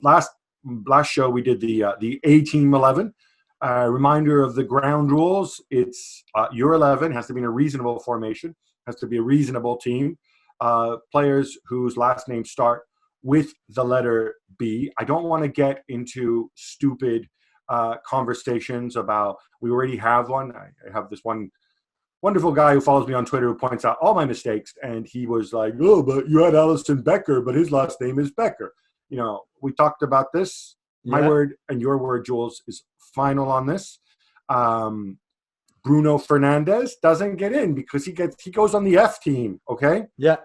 last show we did the A Team 11. Reminder of the ground rules. It's your 11 has to be in a reasonable formation, has to be a reasonable team. Players whose last names start with the letter B. I don't want to get into stupid conversations about, we already have one. I have this one wonderful guy who follows me on Twitter who points out all my mistakes, and he was like, oh, but you had Alisson Becker, but his last name is Becker. We talked about this. My word and your word, Jules, is final on this. Bruno Fernandes doesn't get in because he goes on the F team, okay? Yeah.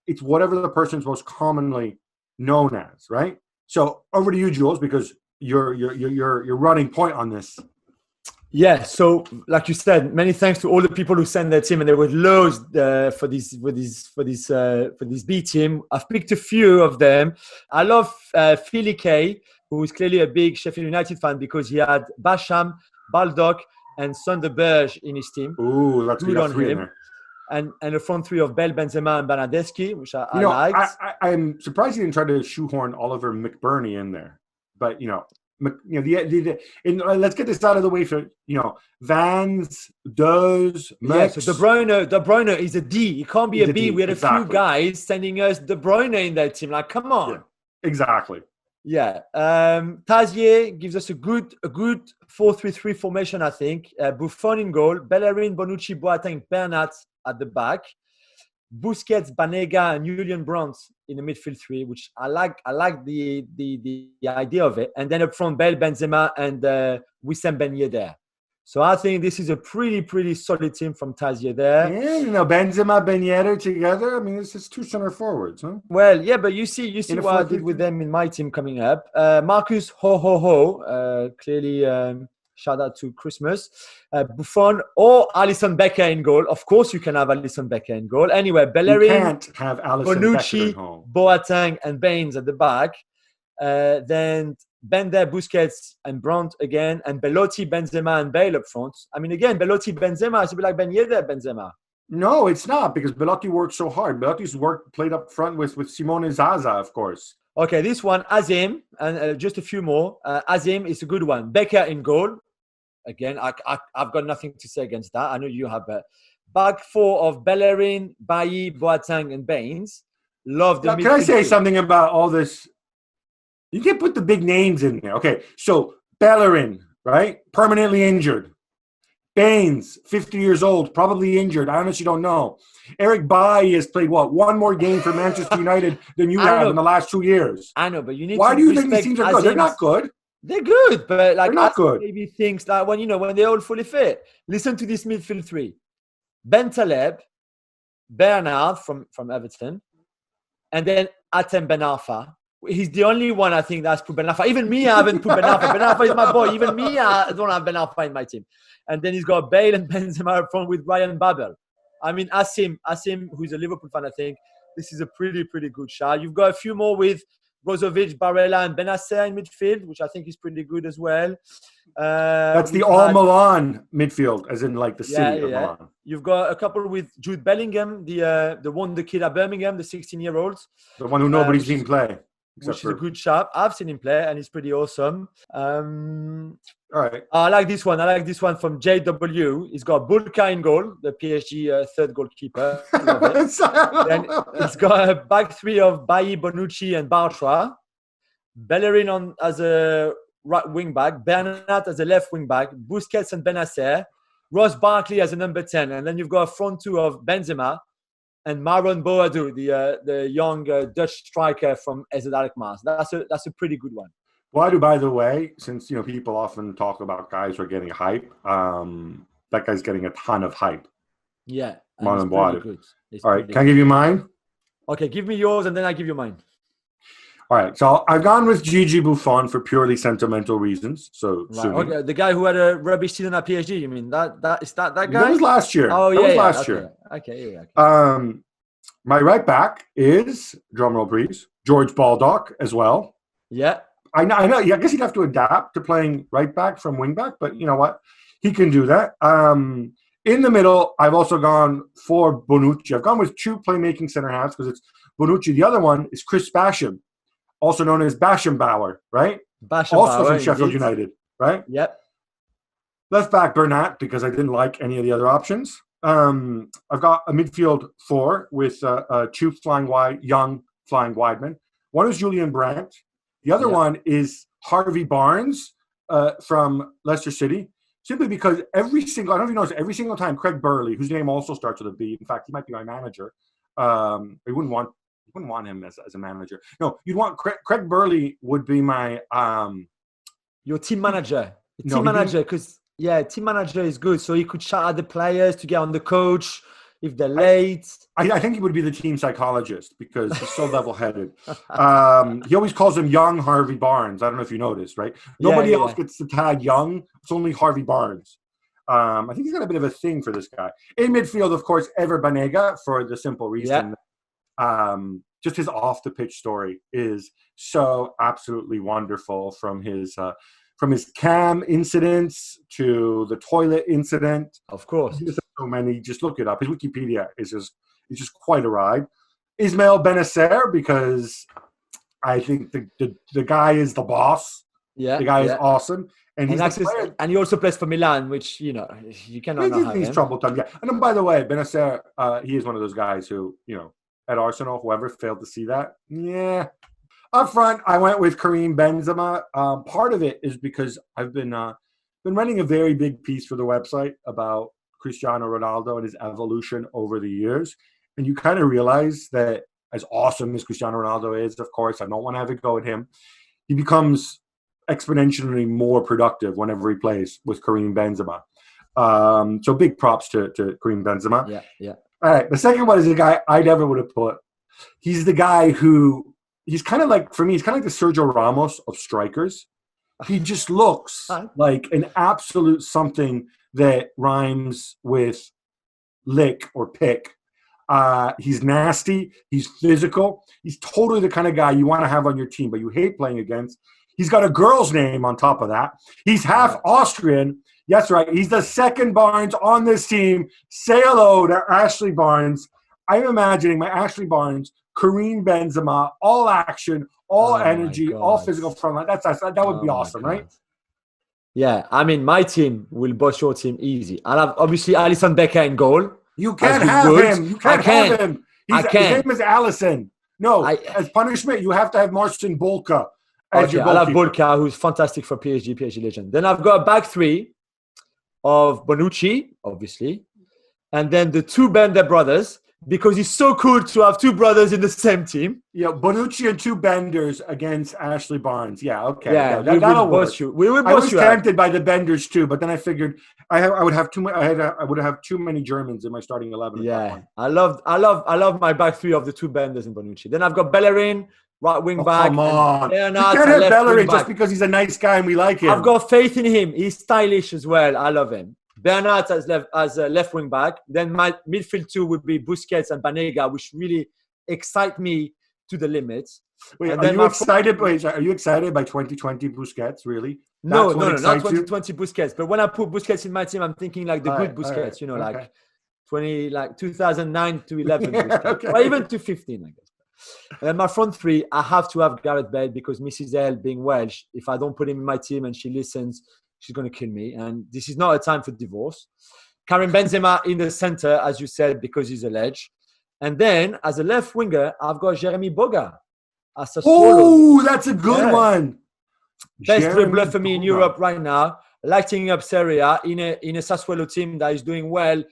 It's whatever the person's most commonly known as, right? So over to you, Jules, because you're running point on this. Yeah, so like you said, many thanks to all the people who sent their team, and there were loads for this B team. I've picked a few of them. I love Philly K, who is clearly a big Sheffield United fan because he had Basham, Baldock, and Sunderberg in his team. Ooh, that's good on him. And a front three of Bale, Benzema, and Bernardeschi, which I liked. I'm surprised he didn't try to shoehorn Oliver McBurney in there, but let's get this out of the way. For Vans, Does, Max. Yeah, so De Bruyne is a D. It can't be a B. We had a few guys sending us De Bruyne in their team. Like, come on. Yeah, exactly. Yeah. Tazier gives us a good 4-3-3 formation, I think. Buffon in goal, Bellerin, Bonucci, Boateng, Bernat at the back. Busquets, Banega, and Julien Brandt in the midfield three, which I like the idea of it. And then up front, Bale, Benzema, and Wissam Ben Yedder. So I think this is a pretty solid team from Tazier there. Yeah, Benzema, Ben Yedder together. I mean, this is two center forwards, huh? Well, yeah, but you see what I did with them in my team coming up. Marcus clearly. Shout out to Christmas. Buffon or Alisson Becker in goal. Of course, you can have Alisson Becker in goal. Anyway, Bellerin, you can't have Alisson Bonucci, Becker at home. Boateng, and Baines at the back. Then Bender, Busquets, and Brandt again. And Belotti, Benzema, and Bale up front. I mean, again, Belotti, Benzema is a bit like Ben Yedder, Benzema. No, it's not, because Belotti worked so hard. Belotti's played up front with Simone Zaza, of course. Okay, this one, Azim, and just a few more. Azim is a good one. Becker in goal. Again, I've got nothing to say against that. I know you have a back four of Bellerin, Bailly, Boateng, and Baines. Love the. Now, can I say something about all this? You can't put the big names in there. Okay, so Bellerin, right? Permanently injured. Baines, 50 years old, probably injured. I honestly don't know. Eric Bailly has played, one more game for Manchester United than you have in the last 2 years. I know, but you need Why to do you think these teams are good? They're not good. They're good, but they're not good. Maybe things like when they're all fully fit. Listen to this midfield three: Bentaleb, Bernard from Everton, and then Atem Ben Arfa. He's the only one I think that's put Ben Arfa. Even me, I haven't put Ben Arfa. Ben Arfa is my boy. Even me, I don't have Ben Arfa in my team. And then he's got Bale and Benzema up front with Ryan Babel. I mean, Asim, who's a Liverpool fan, I think this is a pretty good shot. You've got a few more with Brozovic, Barella, and Benacer in midfield, which I think is pretty good as well. That's the all Milan midfield, as in like the city of Milan. You've got a couple with Jude Bellingham, the one kid at Birmingham, the 16-year-old. The one who nobody's seen play. Which is a good shot. I've seen him play, and he's pretty awesome. All right. I like this one. From JW. He's got Bulka in goal, the PSG third goalkeeper. Then he's got a back three of Bailly, Bonucci, and Bartra. Bellerin as a right wing back. Bernat as a left wing back. Busquets and Benacer. Ross Barkley as a number 10. And then you've got a front two of Benzema and Marouane Boadou, the young Dutch striker from AZ Alkmaar. That's a pretty good one. Boadou, by the way, since people often talk about guys who are getting hype, that guy's getting a ton of hype. Yeah, Marouane Boadou. All right, can I give you mine? Okay, give me yours and then I give you mine. All right, so I've gone with Gigi Buffon for purely sentimental reasons. So, okay, the guy who had a rubbish season at PSG. You mean that guy? That was last year. Oh, that was last year. Okay, yeah. Okay. My right back is, drumroll please, George Baldock as well. Yeah. I know. I guess he'd have to adapt to playing right back from wing back, but you know what? He can do that. In the middle, I've also gone for Bonucci. I've gone with two playmaking center halves because it's Bonucci. The other one is Chris Basham. also known as Baschenbauer, right? Baschenbauer, also from Sheffield indeed. United, right? Yep. Left back Bernat, because I didn't like any of the other options. I've got a midfield 4 with two young flying wide men. One is Julien Brandt. The other one is Harvey Barnes from Leicester City. Simply because I don't know if you noticed, every single time Craig Burley, whose name also starts with a B, in fact, he might be my manager. You wouldn't want him as a manager. No, you'd want Craig Burley would be my your team manager. Team manager is good. So he could shout at the players to get on the coach if they're late. I think he would be the team psychologist because he's so level-headed. He always calls him young Harvey Barnes. I don't know if you noticed, right? Nobody else gets the tag young. It's only Harvey Barnes. I think he's got a bit of a thing for this guy. In midfield, of course, Ever Banega, for the simple reason just his off-the-pitch story is so absolutely wonderful, from his cam incidents to the toilet incident. Of course. So many. Just look it up. His Wikipedia is just quite a ride. Ismail Benacer, because I think the guy is the boss. Yeah. The guy is awesome. And he also plays for Milan, which, you cannot not have him. He's trouble time, yeah. And then, by the way, Benacer, he is one of those guys who, at Arsenal, whoever failed to see that, yeah. Up front, I went with Karim Benzema. Part of it is because I've been running a very big piece for the website about Cristiano Ronaldo and his evolution over the years. And you kind of realize that as awesome as Cristiano Ronaldo is, of course, I don't want to have a go at him, he becomes exponentially more productive whenever he plays with Karim Benzema. So big props to Karim Benzema. Yeah. All right, the second one is a guy I never would have put. He's the guy who, he's kind of like, for me, he's kind of like the Sergio Ramos of strikers. He just looks like an absolute something that rhymes with lick or pick. He's nasty. He's physical. He's totally the kind of guy you want to have on your team, but you hate playing against. He's got a girl's name on top of that. He's half Austrian. That's right. He's the second Barnes on this team. Say hello to Ashley Barnes. I'm imagining my Ashley Barnes, Karim Benzema, all action, all energy, all physical front line. That would be awesome, right? Yeah, I mean, my team will boss your team easy. I'll have, obviously, Alisson Becker in goal. You can't have him. You can't have him. His name is Alisson. No, as punishment, you have to have Marcin Bolka. Okay, I'll have Bolka, who's fantastic for PSG legend. Then I've got a back three of Bonucci, obviously, and then the two Bendtner brothers, because it's so cool to have two brothers in the same team. Yeah, Bonucci and two Benders against Ashley Barnes. Yeah, okay. Yeah, that'll work. I was tempted by the Benders too, but then I figured I would have too many Germans in my starting 11. Yeah, I love my back three of the two Benders and Bonucci. Then I've got Bellerin, right wing back. Come on, you can't have Bellerin just because he's a nice guy and we like him. I've got faith in him. He's stylish as well. I love him. Bernat as a left wing back. Then my midfield two would be Busquets and Banega, which really excite me to the limits. Wait, are you excited by 2020 Busquets? Really? No, not 2020 Busquets. But when I put Busquets in my team, I'm thinking like the good Busquets. Like 2009 to 11, Busquets, or even to 15, I guess. And then my front three, I have to have Gareth Bale because Mrs. L, being Welsh, if I don't put him in my team and she listens, she's going to kill me. And this is not a time for divorce. Karim Benzema in the center, as you said, because he's a ledge. And then, as a left winger, I've got Jeremy Boga. Oh, that's a good one. Best dribbler for me in Europe right now. Lighting up Serie A in a Sassuolo team that is doing well,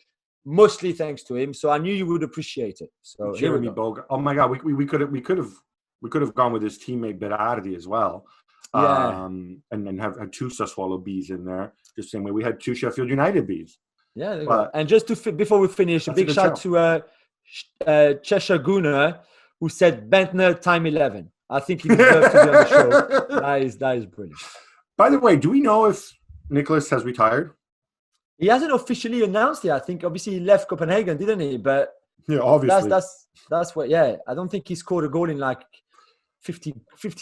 mostly thanks to him. So I knew you would appreciate it. So Jeremy Boga. Oh my God, we could have gone with his teammate Berardi as well. Yeah. And then have had two Sassuolo Bs in there, just the same way we had two Sheffield United Bs. Yeah, and just before we finish, a big shout to Cheshire Gunner, who said Bendtner time 11. I think he deserves to be on the show. That is brilliant. By the way, do we know if Nicklas has retired? He hasn't officially announced it. I think obviously he left Copenhagen, didn't he? But yeah, obviously that's what. Yeah, I don't think he scored a goal in like 50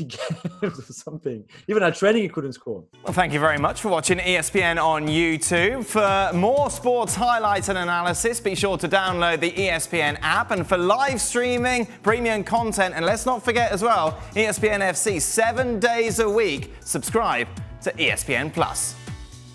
games or something. Even at training, he couldn't score. Well, thank you very much for watching ESPN on YouTube. For more sports highlights and analysis, be sure to download the ESPN app. And for live streaming, premium content, and let's not forget as well, ESPN FC 7 days a week. Subscribe to ESPN Plus.